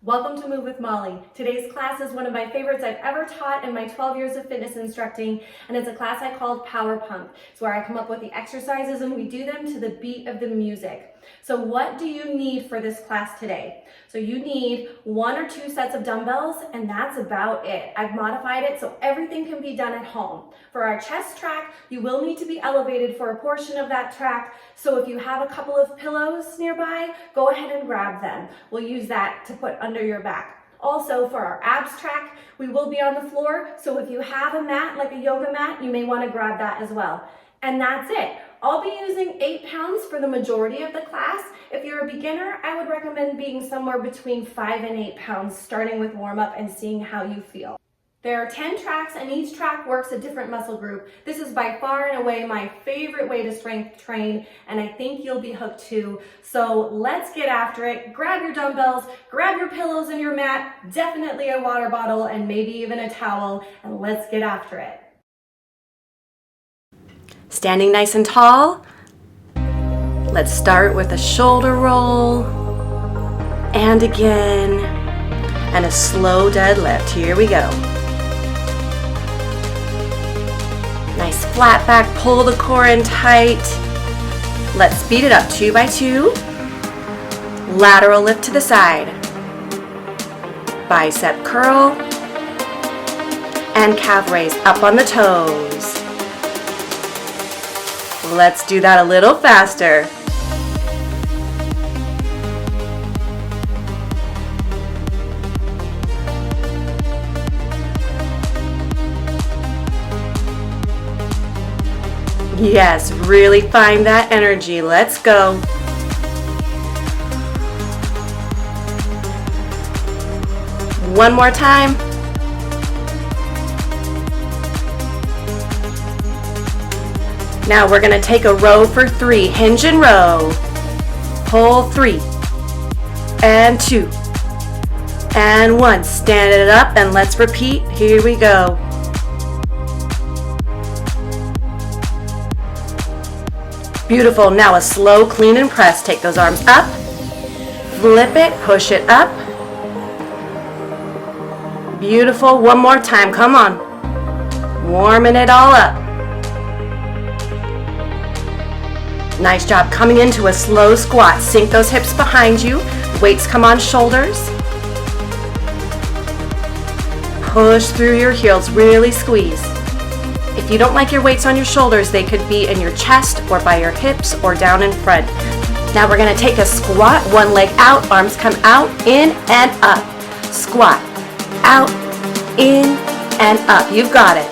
Welcome to Move with Molly. Today's class is one of my favorites I've ever taught in my 12 years of fitness instructing, and it's a class I called Power Pump. It's where I come up with the exercises and we do them to the beat of the music. So what do you need for this class today? So you need 1 or 2 sets of dumbbells, and that's about it. I've modified it so everything can be done at home. For our chest track, you will need to be elevated for a portion of that track, so if you have a couple of pillows nearby, go ahead and grab them. We'll use that to put under your back. Also, for our abs track, we will be on the floor, so if you have a mat, like a yoga mat, you may want to grab that as well. And that's it. I'll be using 8 pounds for the majority of the class. If you're a beginner, I would recommend being somewhere between 5 and 8 pounds, starting with warm-up and seeing how you feel. There are 10 tracks, and each track works a different muscle group. This is by far and away my favorite way to strength train, and I think you'll be hooked too. So let's get after it. Grab your dumbbells, grab your pillows and your mat, definitely a water bottle, and maybe even a towel, and let's get after it. Standing nice and tall, let's start with a shoulder roll, and again, and a slow deadlift. Here we go. Nice flat back, pull the core in tight. Let's speed it up 2 by 2. Lateral lift to the side. Bicep curl, and calf raise up on the toes. Let's do that a little faster. Yes, really find that energy. Let's go. One more time. Now we're going to take a row for 3. Hinge and row. Pull 3. And 2. And 1. Stand it up and let's repeat. Here we go. Beautiful. Now a slow clean and press. Take those arms up. Flip it. Push it up. Beautiful. One more time. Come on. Warming it all up. Nice job. Coming into a slow squat. Sink those hips behind you. Weights come on shoulders. Push through your heels. Really squeeze. If you don't like your weights on your shoulders, they could be in your chest or by your hips or down in front. Now we're going to take a squat. One leg out. Arms come out, in and up. Squat. Out, in and up. You've got it.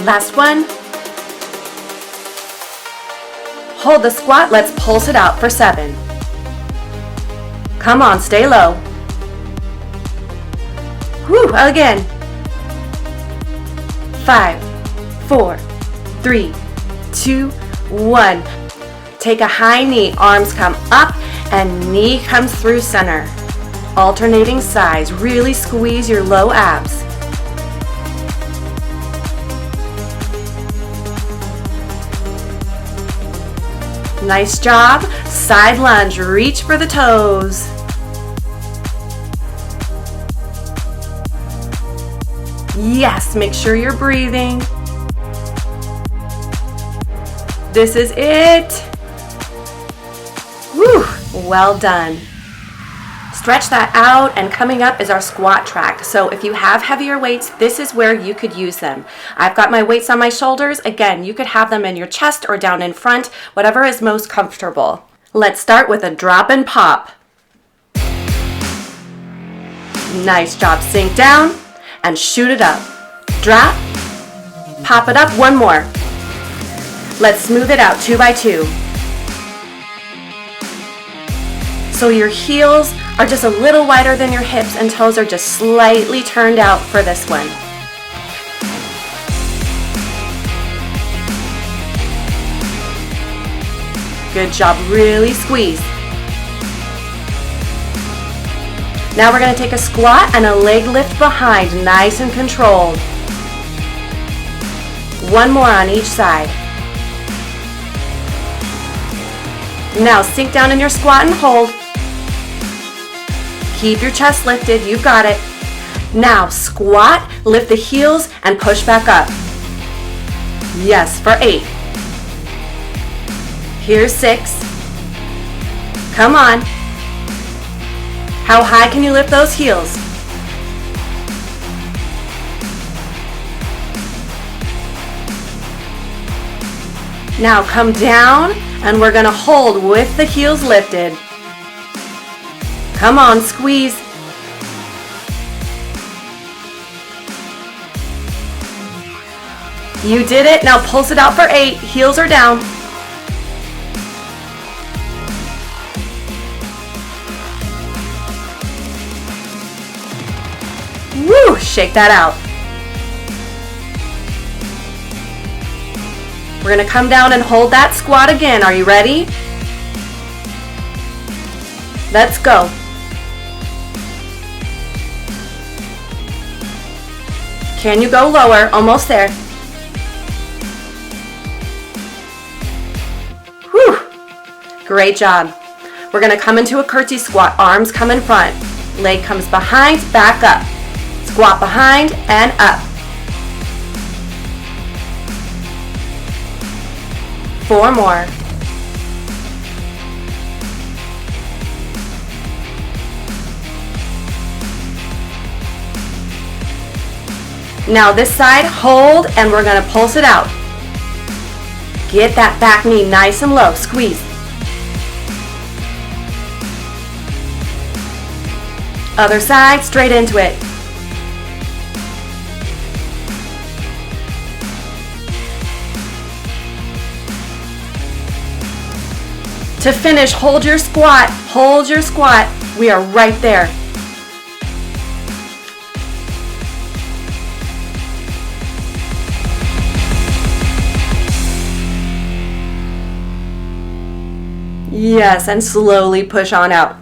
Last one. Hold the squat. Let's pulse it out for 7. Come on, stay low. Whew, again. 5, 4, 3, 2, 1. Take a high knee. Arms come up and knee comes through center. Alternating sides. Really squeeze your low abs. Nice job. Side lunge. Reach for the toes. Yes, make sure you're breathing. This is it. Woo, well done. Stretch that out, and coming up is our squat track. So if you have heavier weights, this is where you could use them. I've got my weights on my shoulders. Again, you could have them in your chest or down in front, whatever is most comfortable. Let's start with a drop and pop. Nice job. Sink down and shoot it up. Drop, pop it up. One more. Let's smooth it out 2 by 2. So your heels are just a little wider than your hips and toes are just slightly turned out for this one. Good job. Really squeeze. Now we're going to take a squat and a leg lift behind, nice and controlled. One more on each side. Now sink down in your squat and hold. Keep your chest lifted, you've got it. Now squat, lift the heels, and push back up. Yes, for 8. Here's 6. Come on. How high can you lift those heels? Now come down, and we're gonna hold with the heels lifted. Come on, squeeze. You did it. Now pulse it out for 8. Heels are down. Woo! Shake that out. We're going to come down and hold that squat again. Are you ready? Let's go. Can you go lower? Almost there. Whew. Great job. We're going to come into a curtsy squat. Arms come in front. Leg comes behind, back up. Squat behind and up. 4 more. Now this side, hold, and we're going to pulse it out. Get that back knee nice and low. Squeeze. Other side, straight into it. To finish, hold your squat. Hold your squat. We are right there. Yes, and slowly push on out.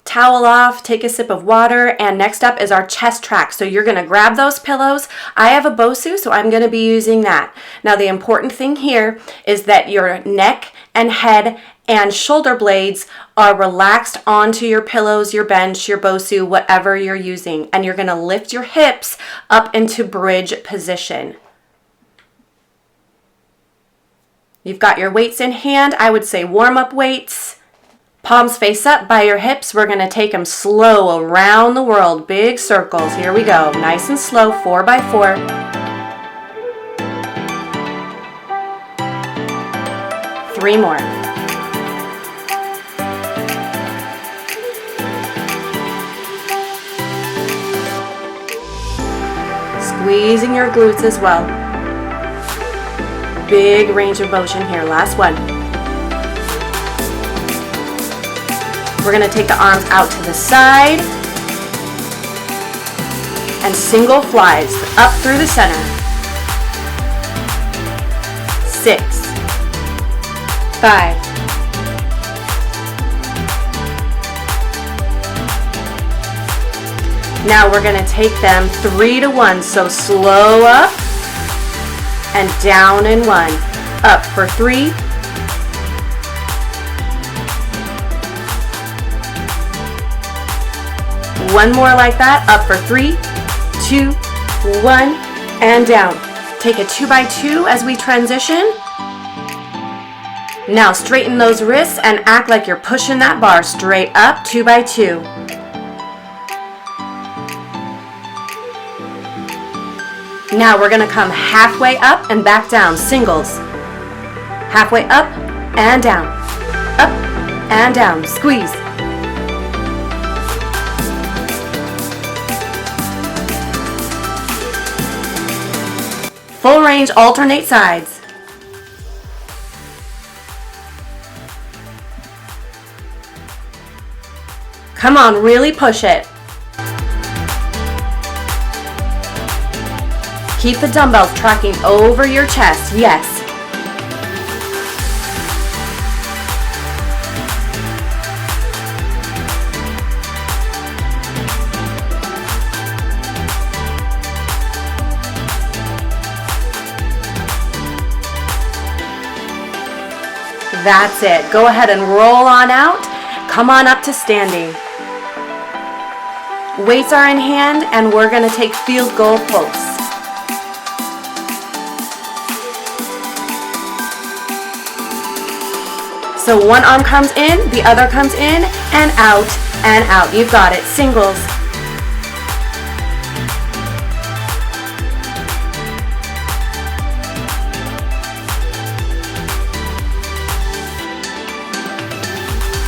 Towel off, take a sip of water, and next up is our chest track. So you're going to grab those pillows. I have a Bosu, so I'm going to be using that. Now the important thing here is that your neck and head and shoulder blades are relaxed onto your pillows, your bench, your Bosu, whatever you're using. And you're going to lift your hips up into bridge position. You've got your weights in hand. I would say warm-up weights. Palms face up by your hips. We're going to take them slow around the world. Big circles. Here we go. Nice and slow. 4 by 4. Three more. Squeezing your glutes as well. Big range of motion here. Last one. We're going to take the arms out to the side and single flies up through the center. 6, 5, 4. Now we're going to take them 3 to 1. So slow up and down in 1. Up for 3. One more like that. Up for 3, 2, 1, and down. Take a 2 by 2 as we transition. Now straighten those wrists and act like you're pushing that bar straight up. 2 by 2. Now we're going to come halfway up and back down. Singles. Halfway up and down. Up and down. Squeeze. Full range, alternate sides. Come on, really push it. Keep the dumbbells tracking over your chest. Yes. That's it. Go ahead and roll on out Come on up to standing. Weights are in hand and we're going to take field goal pulse. So one arm comes in, the other comes in, and out, and out. You've got it. Singles.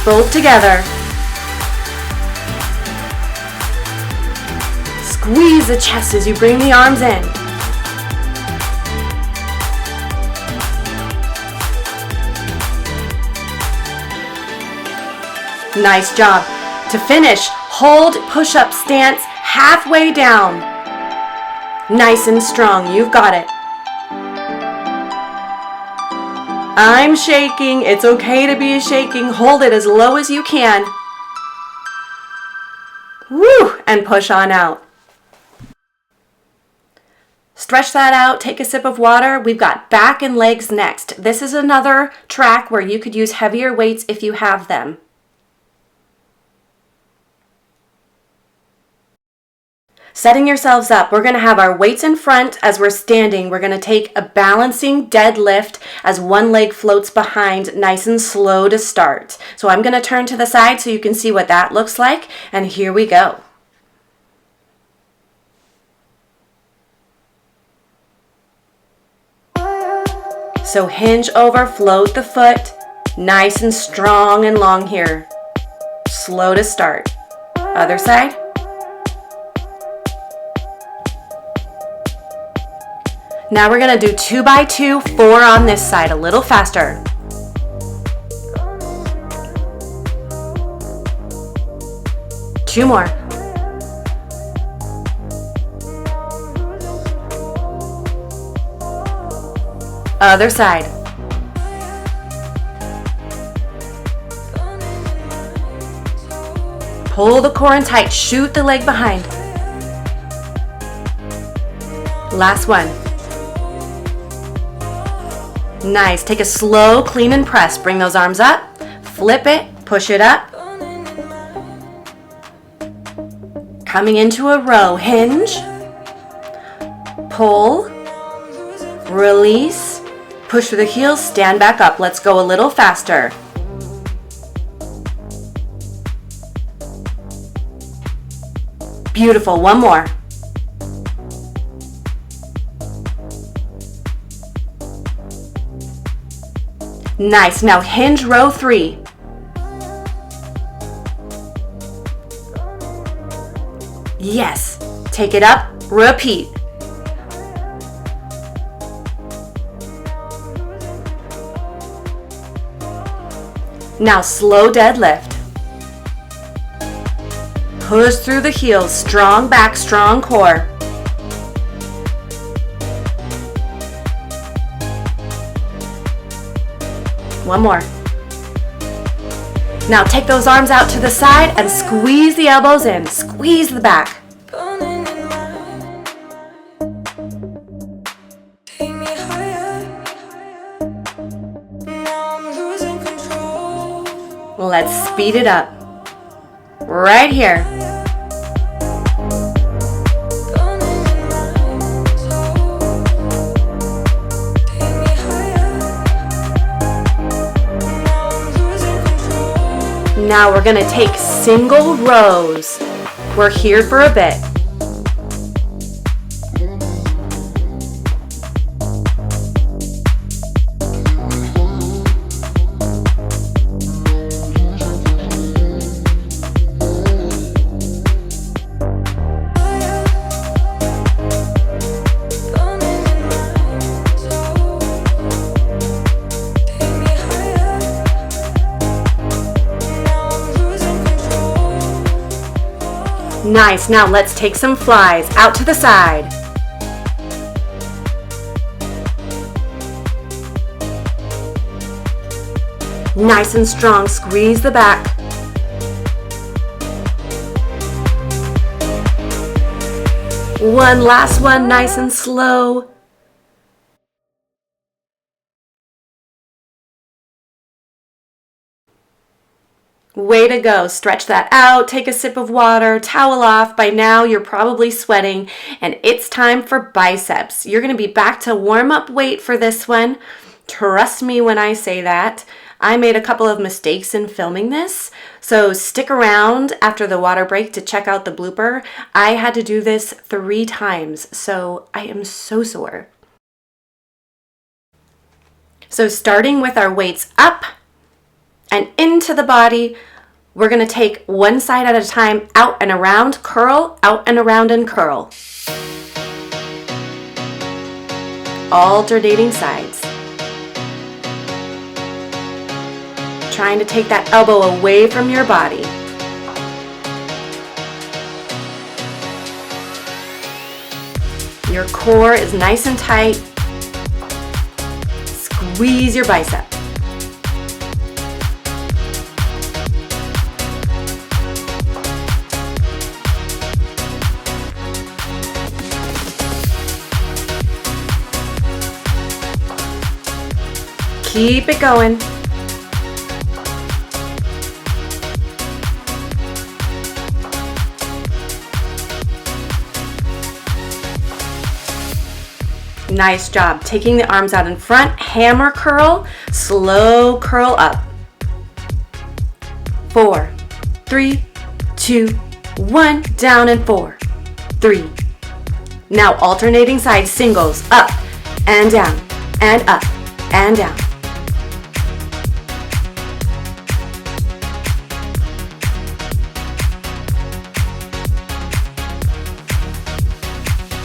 Both together. Squeeze the chest as you bring the arms in. Nice job. To finish, hold push-up stance halfway down. Nice and strong. You've got it. I'm shaking. It's okay to be shaking. Hold it as low as you can. Woo! And push on out. Stretch that out. Take a sip of water. We've got back and legs next. This is another track where you could use heavier weights if you have them. Setting yourselves up, we're going to have our weights in front as we're standing. We're going to take a balancing deadlift as one leg floats behind, nice and slow to start. So I'm going to turn to the side so you can see what that looks like, and here we go. So hinge over, float the foot, nice and strong and long here. Slow to start. Other side. Now we're going to do 2 by 2, 4 on this side, a little faster. Two more. Other side. Pull the core in tight, shoot the leg behind. Last one. Nice. Take a slow, clean and press. Bring those arms up. Flip it. Push it up. Coming into a row. Hinge. Pull. Release. Push through the heels. Stand back up. Let's go a little faster. Beautiful. One more. Nice. Now hinge row 3. Yes. Take it up. Repeat. Now slow deadlift. Push through the heels. Strong back, strong core. One more. Now take those arms out to the side and squeeze the elbows in. Squeeze the back. Let's speed it up. Right here. Now we're going to take single rows. We're here for a bit. Nice. Now let's take some flies out to the side. Nice and strong. Squeeze the back. One last one, nice and slow. Way to go. Stretch that out, take a sip of water, towel off. By now, you're probably sweating, and it's time for biceps. You're going to be back to warm-up weight for this one. Trust me when I say that. I made a couple of mistakes in filming this, so stick around after the water break to check out the blooper. I had to do this 3 times, so I am so sore. So starting with our weights up and into the body, we're going to take one side at a time, out and around, curl, out and around and curl. Alternating sides. Trying to take that elbow away from your body. Your core is nice and tight. Squeeze your bicep. Keep it going. Nice job. Taking the arms out in front, hammer curl, slow curl up. 4, 3, 2, 1, down and 4, 3. Now alternating sides, singles, up and down and up and down.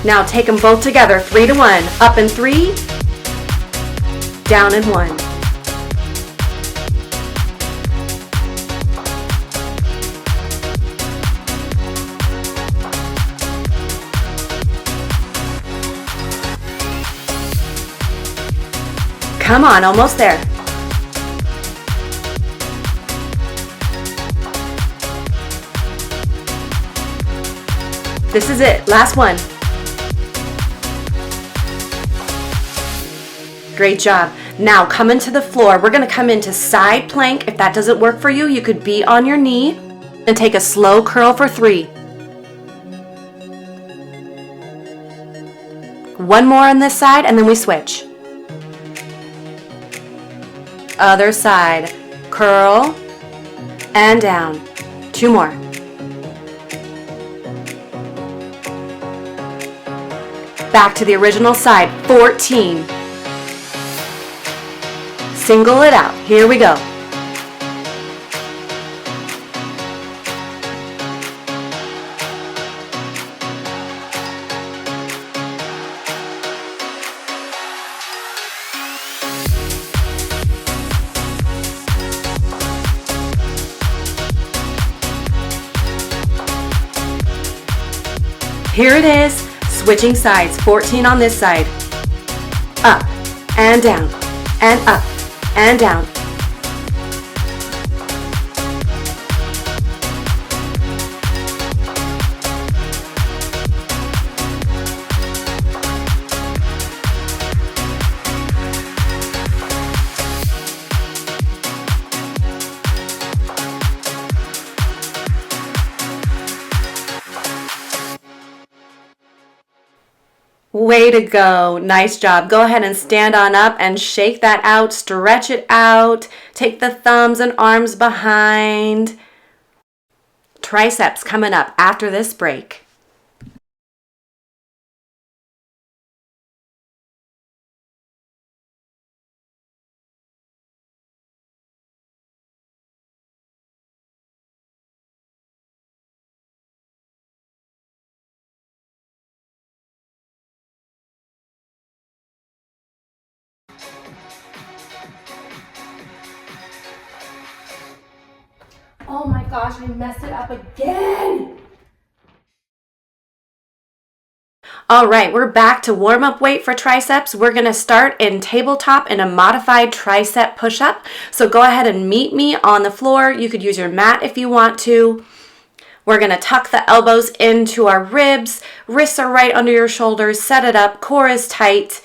Now take them both together, 3 to 1, up and 3, down and 1. Come on, almost there. This is it, last one. Great job. Now come into the floor. We're going to come into side plank. If that doesn't work for you, you could be on your knee and take a slow curl for 3. One more on this side and then we switch. Other side. Curl and down. 2 more. Back to the original side. 14. Single it out. Here we go. Here it is. Switching sides. 14 on this side. Up and down and up and down. Way to go. Nice job. Go ahead and stand on up and shake that out. Stretch it out. Take the thumbs and arms behind. Triceps coming up after this break. Oh my gosh, I messed it up again. All right, we're back to warm up weight for triceps. We're going to start in tabletop in a modified tricep push-up. So go ahead and meet me on the floor. You could use your mat if you want to. We're going to tuck the elbows into our ribs. Wrists are right under your shoulders. Set it up. Core is tight.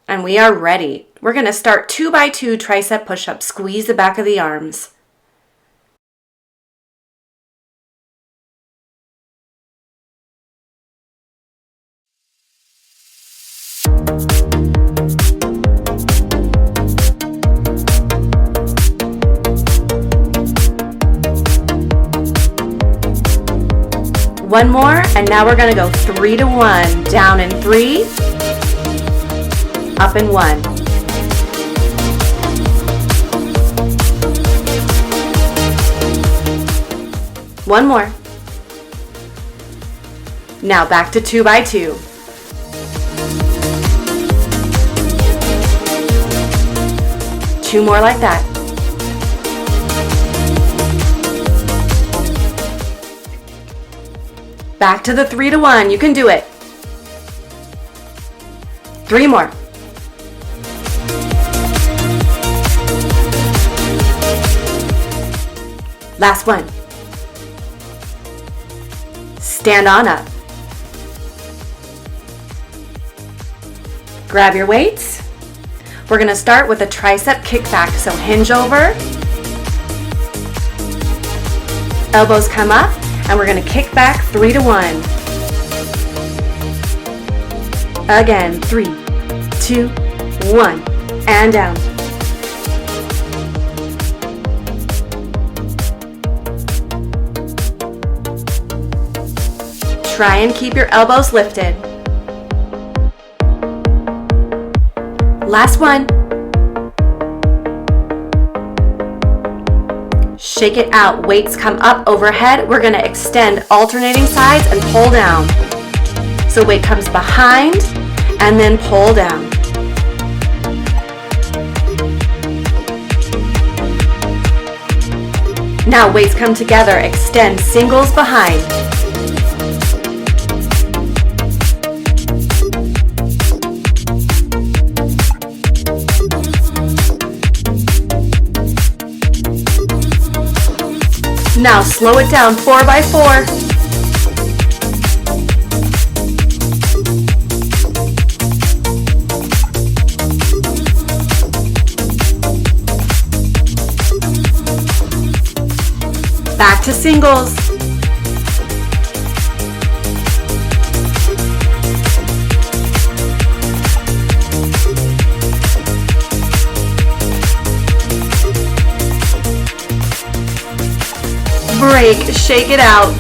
And we are ready. We're going to start 2 by 2 tricep push-ups. Squeeze the back of the arms. One more, and now we're gonna go 3 to 1. Down in 3, up in 1. One more. Now back to 2 by 2. Two more like that. Back to the 3 to 1. You can do it. 3 more. Last one. Stand on up. Grab your weights. We're going to start with a tricep kickback. So hinge over. Elbows come up, and we're going to kick back 3 to 1. Again, 3, 2, 1, and down. Try and keep your elbows lifted. Last one. Shake it out. Weights come up overhead. We're going to extend alternating sides and pull down. So weight comes behind and then pull down. Now weights come together. Extend singles behind. Now slow it down, 4 by 4. Back to singles. Break, shake it out.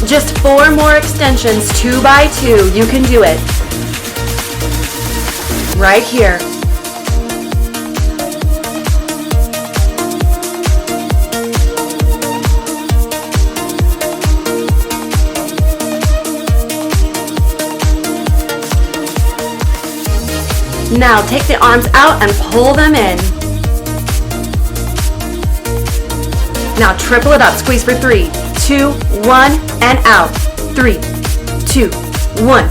Just 4 more extensions, 2 by 2. You can do it. Right here. Now take the arms out and pull them in. Now triple it up. Squeeze for 3, 2, 1, and out. 3, 2, 1.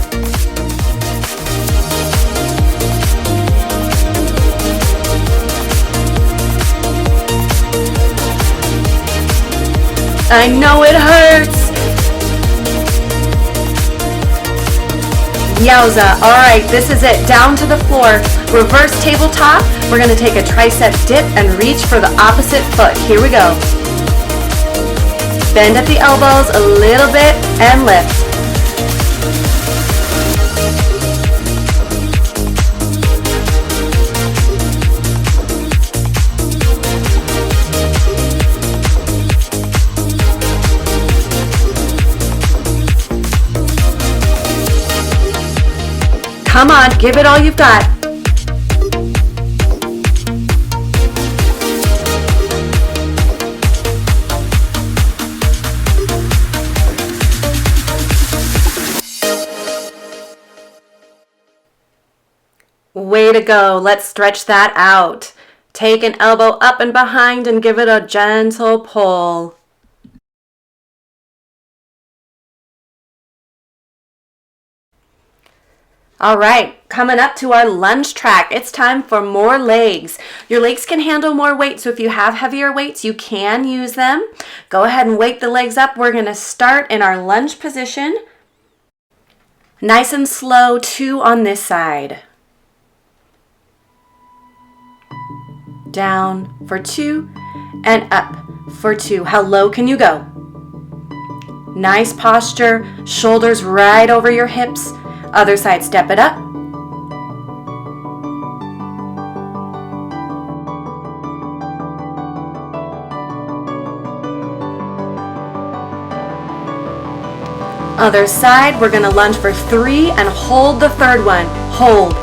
I know it hurts. Yowza. All right, this is it. Down to the floor. Reverse tabletop. We're going to take a tricep dip and reach for the opposite foot. Here we go. Bend at the elbows a little bit and lift. Come on, give it all you've got. Way to go. Let's stretch that out. Take an elbow up and behind and give it a gentle pull. All right, coming up to our lunge track, it's time for more legs. Your legs can handle more weight, so if you have heavier weights, you can use them. Go ahead and wake the legs up. We're going to start in our lunge position. Nice and slow, 2 on this side. Down for 2 and up for 2. How low can you go? Nice posture, shoulders right over your hips. Other side, step it up. 2 Other side, we're gonna lunge for 3 and hold the third one. Hold.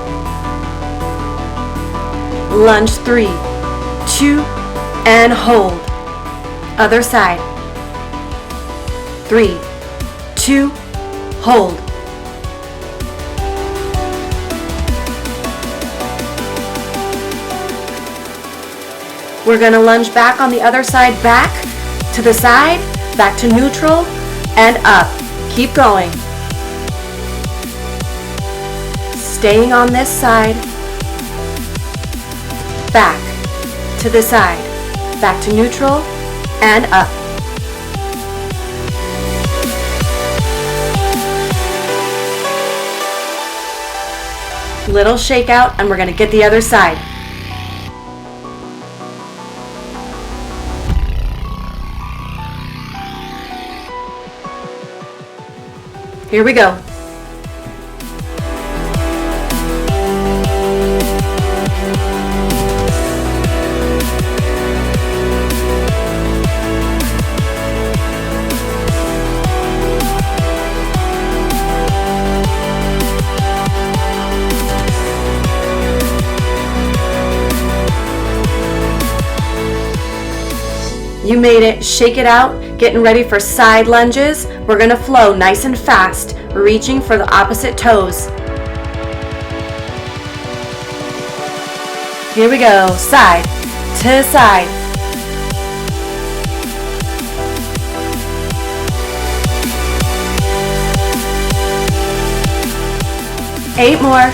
Lunge 3, 2, and hold. Other side. 3, 2, hold. We're gonna lunge back on the other side, back to the side, back to neutral, and up. Keep going. Staying on this side, back to the side, back to neutral, and up. Little shakeout, and we're gonna get the other side. Here we go. You made it. Shake it out. Getting ready for side lunges. We're gonna flow nice and fast, reaching for the opposite toes. Here we go. Side to side. Eight more.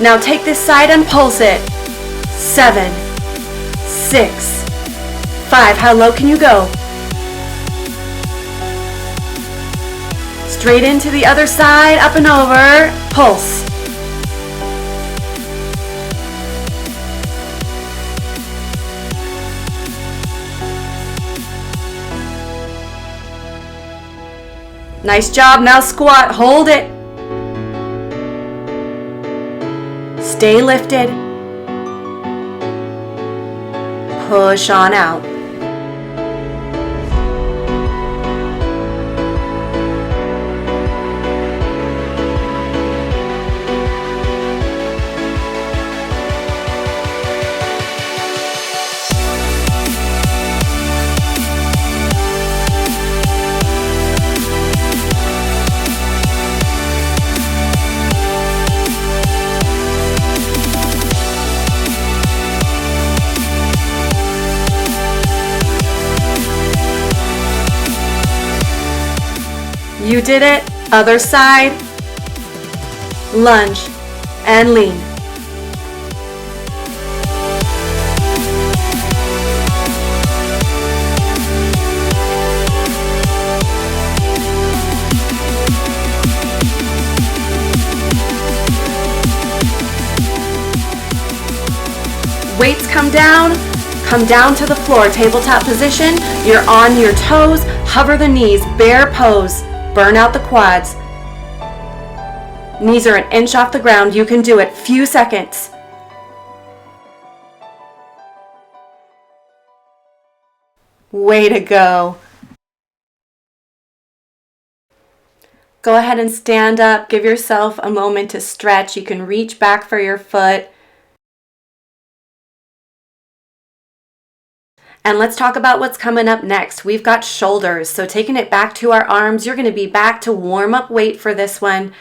Now take this side and pulse it. 7, 6, 5. How low can you go? Straight into the other side, up and over. Pulse. Nice job. Now squat. Hold it. Stay lifted. Push on out. You did it. Other side. Lunge and lean. Weights come down to the floor, tabletop position. You're on your toes, hover the knees, bear pose. Burn out the quads. Knees are an inch off the ground. You can do it. Few seconds. Way to go. Go ahead and stand up. Give yourself a moment to stretch. You can reach back for your foot. And let's talk about what's coming up next. We've got shoulders. So taking it back to our arms, you're going to be back to warm up weight for this one.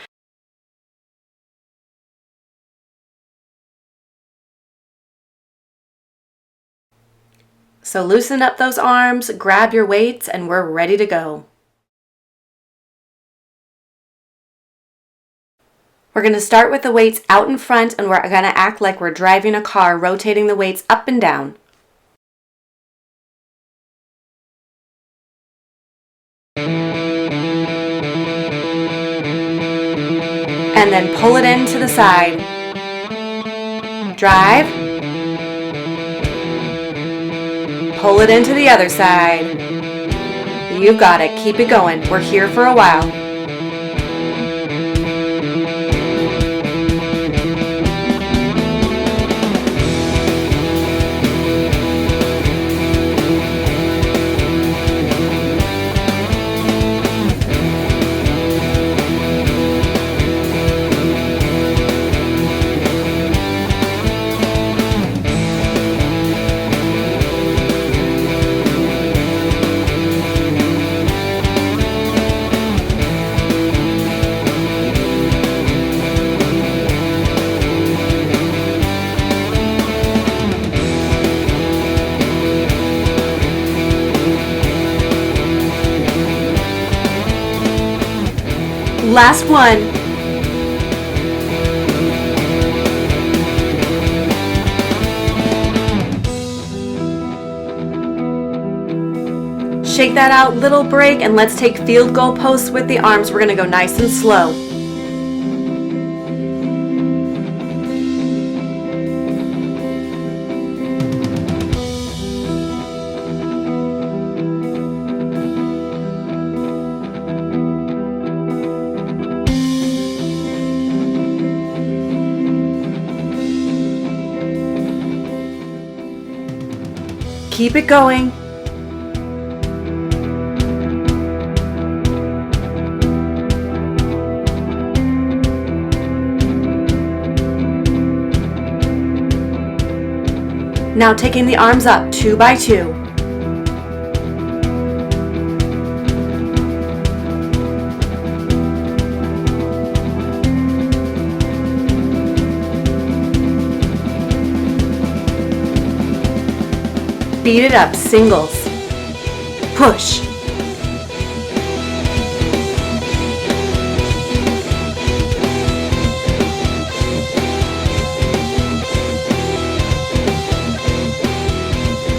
So loosen up those arms, grab your weights, and we're ready to go. We're going to start with the weights out in front, and we're going to act like we're driving a car, rotating the weights up and down. And then pull it into the side. Drive. Pull it into the other side. You've got it. Keep it going. We're here for a while. Last one. Shake that out, little break, and let's take field goal posts with the arms. We're gonna go nice and slow. Keep it going. Now taking the arms up 2 by 2. Beat it up, singles. Push.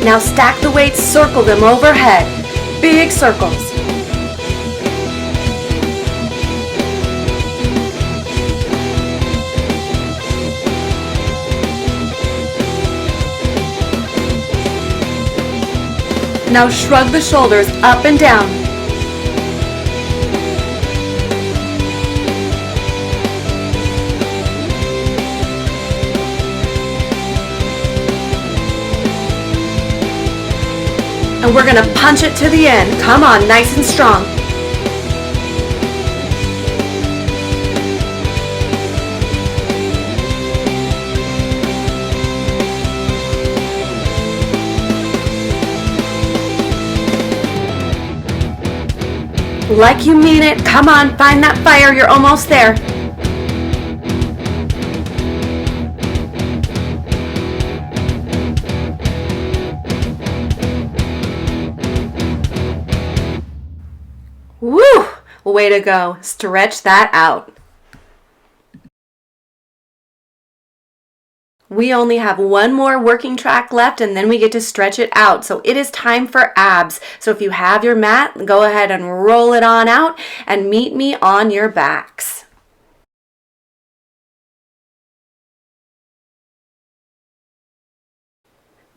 Now stack the weights, circle them overhead. Big circles. Now shrug the shoulders up and down. And we're gonna punch it to the end. Come on, nice and strong. Like you mean it. Come on, find that fire. You're almost there. Woo! Way to go. Stretch that out. We only have one more working track left and then we get to stretch it out. So it is time for abs. So if you have your mat, go ahead and roll it on out and meet me on your backs.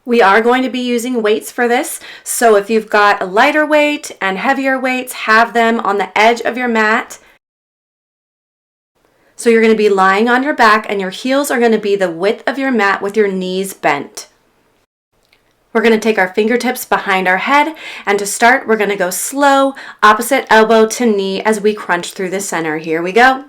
We are going to be using weights for this. So if you've got a lighter weight and heavier weights, have them on the edge of your mat. So you're going to be lying on your back and your heels are going to be the width of your mat with your knees bent. We're going to take our fingertips behind our head, and to start we're going to go slow, opposite elbow to knee as we crunch through the center. Here we go.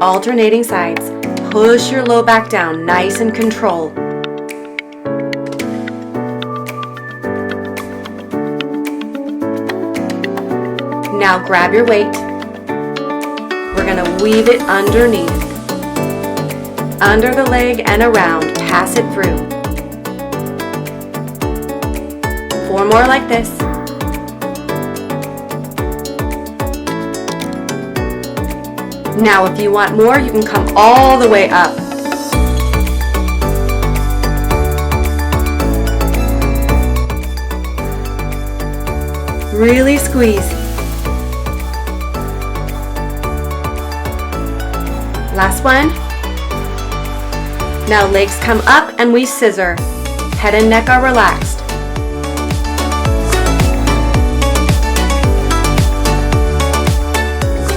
Alternating sides. Push your low back down, nice and controlled. Now grab your weight. We're going to weave it underneath, under the leg and around. Pass it through. 4 more like this. Now if you want more, you can come all the way up. Really squeeze. Last one. Now legs come up and we scissor. Head and neck are relaxed.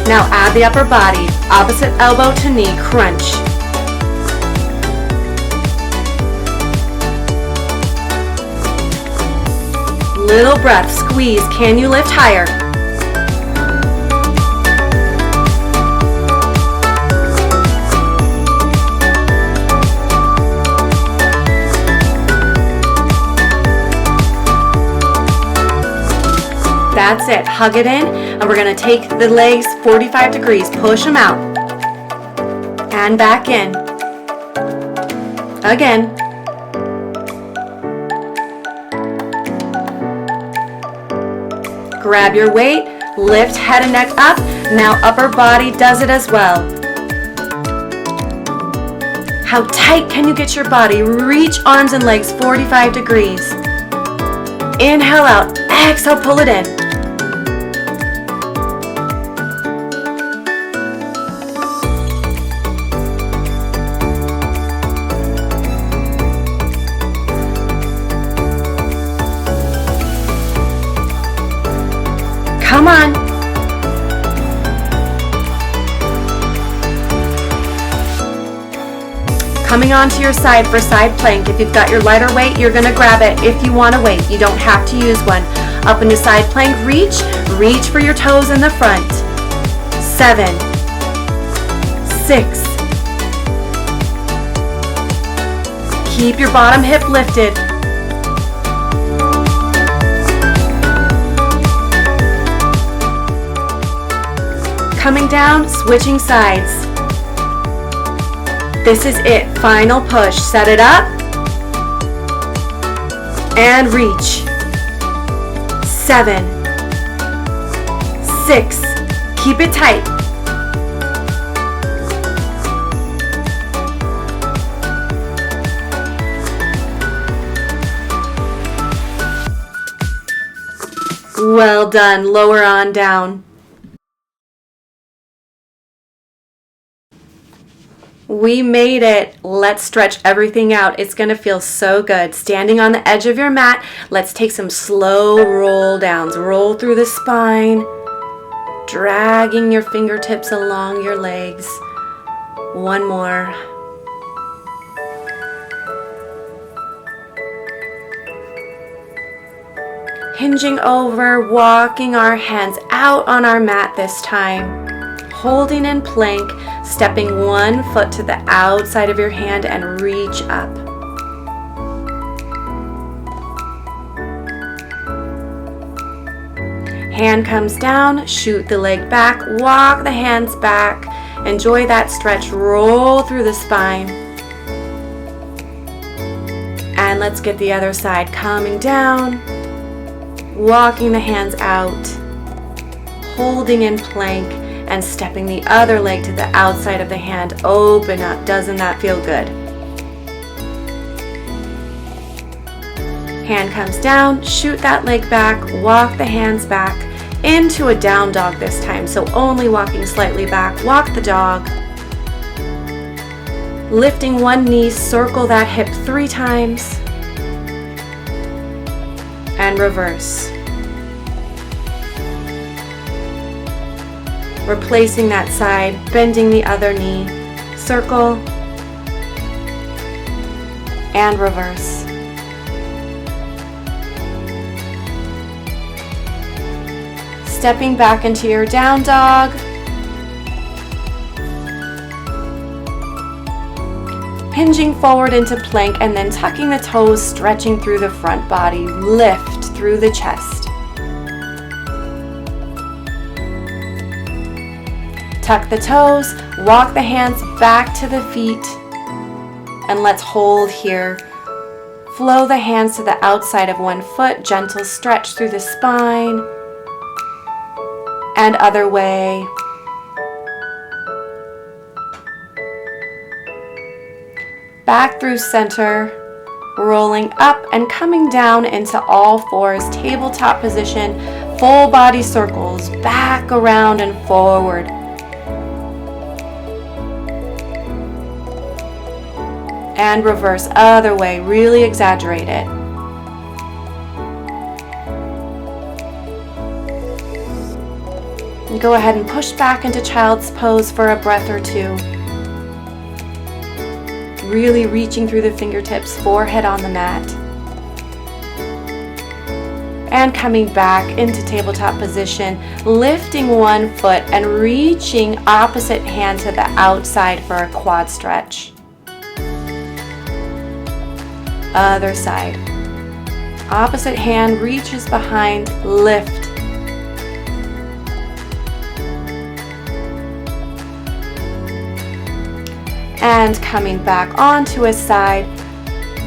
Now add the upper body, opposite elbow to knee, crunch. Little breath, squeeze. Can you lift higher? That's it. Hug it in, and we're going to take the legs 45 degrees, push them out, and back in. Again. Grab your weight, lift head and neck up. Now upper body does it as well. How tight can you get your body? Reach arms and legs 45 degrees. Inhale out, exhale, pull it in. Come on. Coming onto your side for side plank. If you've got your lighter weight, you're going to grab it. If you want to weight, you don't have to use one. Up into side plank, reach for your toes in the front. 7, 6. Keep your bottom hip lifted. Coming down, switching sides. This is it, final push. Set it up and reach. 7, 6, keep it tight. Well done, lower on down. We made it. Let's stretch everything out. It's going to feel so good. Standing on the edge of your mat, let's take some slow roll downs. Roll through the spine, dragging your fingertips along your legs. One more. Hinging over, walking our hands out on our mat this time. Holding in plank, stepping one foot to the outside of your hand and reach up. Hand comes down, shoot the leg back, walk the hands back. Enjoy that stretch, roll through the spine. And let's get the other side. Coming down, walking the hands out, holding in plank, and stepping the other leg to the outside of the hand. Open up. Doesn't that feel good? Hand comes down, shoot that leg back, walk the hands back into a down dog this time. So only walking slightly back. Walk the dog. Lifting one knee, circle that hip 3 times. And reverse. Replacing that side, bending the other knee, circle, and reverse. Stepping back into your down dog. Hinging forward into plank and then tucking the toes, stretching through the front body, lift through the chest. Tuck the toes, walk the hands back to the feet, and let's hold here. Flow the hands to the outside of one foot, gentle stretch through the spine, and other way. Back through center, rolling up and coming down into all fours, tabletop position, full body circles, back around and forward. And reverse, other way, really exaggerate it. And go ahead and push back into child's pose for a breath or 2. Really reaching through the fingertips, forehead on the mat. And coming back into tabletop position, lifting one foot and reaching opposite hand to the outside for a quad stretch. Other side. Opposite hand reaches behind, lift. And coming back onto a side,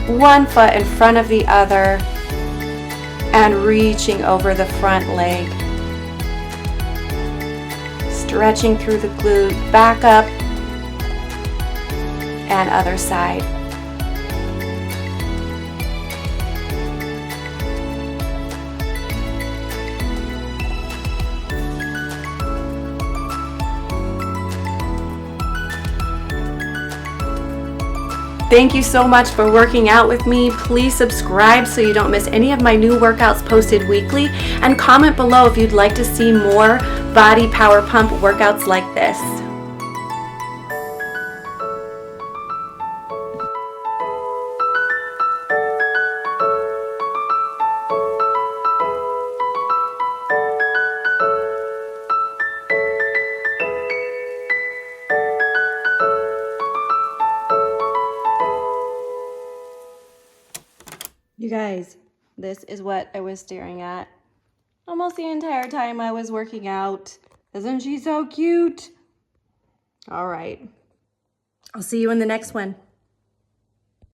one foot in front of the other, and reaching over the front leg. stretching through the glute, back up, and other side. Thank you so much for working out with me. Please subscribe so you don't miss any of my new workouts posted weekly, and comment below if you'd like to see more body power pump workouts like this. You guys, this is what I was staring at almost the entire time I was working out. Isn't she so cute? All right. I'll see you in the next one.